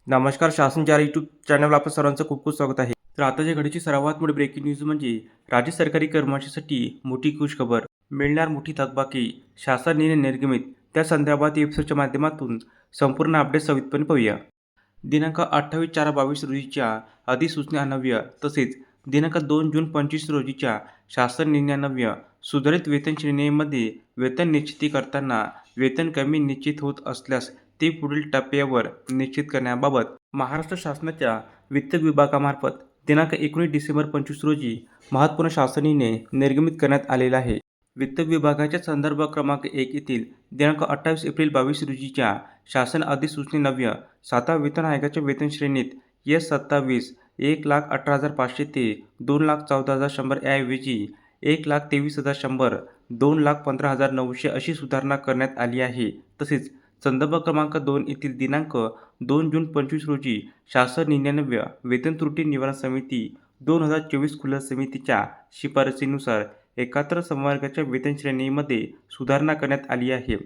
नमस्कार. शासन 4 यूट्यूब चॅनलवर आपलं सर्वांचं खूप खूप स्वागत आहे. तर आताच्या घडीची सर्वात मोठी ब्रेकिंग न्यूज म्हणजे राज्य सरकारी कर्मचाऱ्यांसाठी मोठी खुशखबर. मिळणार मोठी थकबाकी, शासन निर्णय निर्गमित. त्या संदर्भात एपिसोडच्या माध्यमातून संपूर्ण अपडेट सविस्तरपणे पाहूया. दिनांक 28/4/22 रोजीच्या अधिसूचनेअन्वये तसेच दिनांक 2 जून 25 रोजीच्या शासन निर्णयान्वये सुधारित वेतन श्रेणीमध्ये वेतन निश्चिती करताना वेतन कमी निश्चित होत असल्यास ते पुढील टप्प्यावर निश्चित करण्याबाबत महाराष्ट्र शासनाच्या वित्त विभागामार्फत दिनांक 19 डिसेंबर 25 रोजी महत्त्वपूर्ण शासन निर्णय निर्गमित करण्यात आलेला आहे. वित्त विभागाच्या संदर्भ क्रमांक 1 येथील दिनांक 28 एप्रिल 22 रोजीच्या शासन अधिसूचनेन्वये 7व्या वेतन आयोगाच्या वेतन श्रेणीत S27 1,18,500 ते 2,14,100 ऐवजी 1,23,100, 2,15,900 अशी सुधारणा करण्यात आली आहे. तसेच संदर्भ क्रमांक 2 येथील दिनांक 2 जून 25 रोजी शासन निर्णयान्वये वेतन त्रुटी निवारण समिती 2024 खुल्या समितीच्या शिफारसीनुसार एकात्तर संवर्गाच्या वेतन श्रेणीमध्ये सुधारणा करण्यात आली आहे.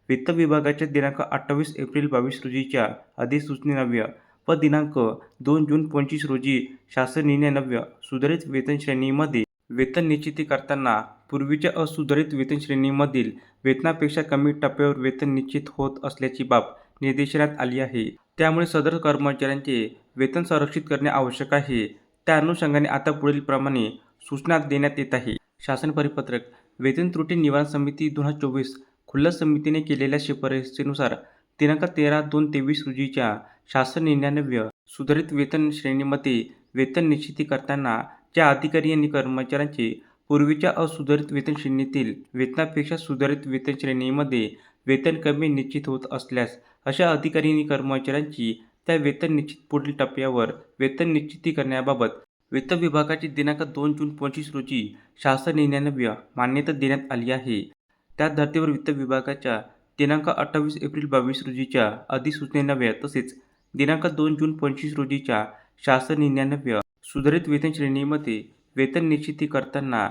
वित्त विभागाच्या दिनांक 28 एप्रिल 22 रोजीच्या अधिसूचनेन्वये व दिनांक 2 जून 25 रोजी शासन निर्णयान्वये सुधारित वेतन श्रेणीमध्ये वेतन निश्चिती करताना पूर्वीच्या असुधारित वेतन श्रेणीमधील वेतनापेक्षा कमी टप्प्यावर वेतन निश्चित होत असल्याची बाब निर्देशनात आली आहे. त्यामुळे सदर कर्मचाऱ्यांचे वेतन संरक्षित करणे आवश्यक आहे. त्या अनुषंगाने आता पुढीलप्रमाणे सूचना देण्यात येत आहे. शासन परिपत्रक. वेतन त्रुटी निवारण समिती 2024 खुल्या समितीने केलेल्या शिफारसीनुसार दिनांक 13/2/23 रोजीच्या शासन निर्णयान्वये सुधारित वेतन श्रेणीमध्ये वेतन निश्चिती करताना ज्या अधिकारी आणि कर्मचाऱ्यांचे पूर्वीच्या असुधारित वेतन श्रेणीतील वेतनापेक्षा सुधारित वेतन श्रेणीमध्ये वेतन कमी निश्चित होत असल्यास अशा अधिकारी आणि कर्मचाऱ्यांची त्या वेतन निश्चित पुढील टप्प्यावर वेतन निश्चिती करण्याबाबत वित्त विभागाची दिनांक 2 जून 25 रोजी शासन निर्णयान्वये मान्यता देण्यात आली आहे. त्या धर्तीवर वित्त विभागाच्या दिनांक 28 एप्रिल 22 रोजीच्या अधिसूचनेन्वये तसेच दिनांक 2 जून 25 रोजीच्या शासन निर्णयान्वये सुधारित वेतन श्रेणीमध्ये वेतन निश्चिती करताना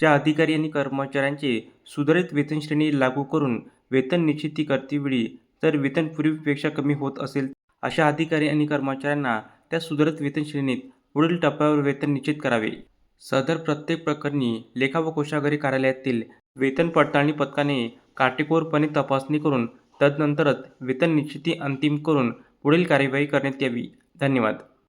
ज्या अधिकारी आणि कर्मचाऱ्यांचे सुधारित वेतन श्रेणी लागू करून वेतन निश्चिती करतेवेळी जर वेतन पूर्वीपेक्षा कमी होत असेल अशा अधिकारी आणि कर्मचाऱ्यांना त्या सुधारित वेतन श्रेणीत पुढील टप्प्यावर वेतन निश्चित करावे. सदर प्रत्येक प्रकरणी लेखा व कोषागारी कार्यालयातील वेतन पडताळणी पथकाने काटेकोरपणे तपासणी करून तदनंतरच वेतन निश्चिती अंतिम करून पुढील कार्यवाही करण्यात यावी. धन्यवाद.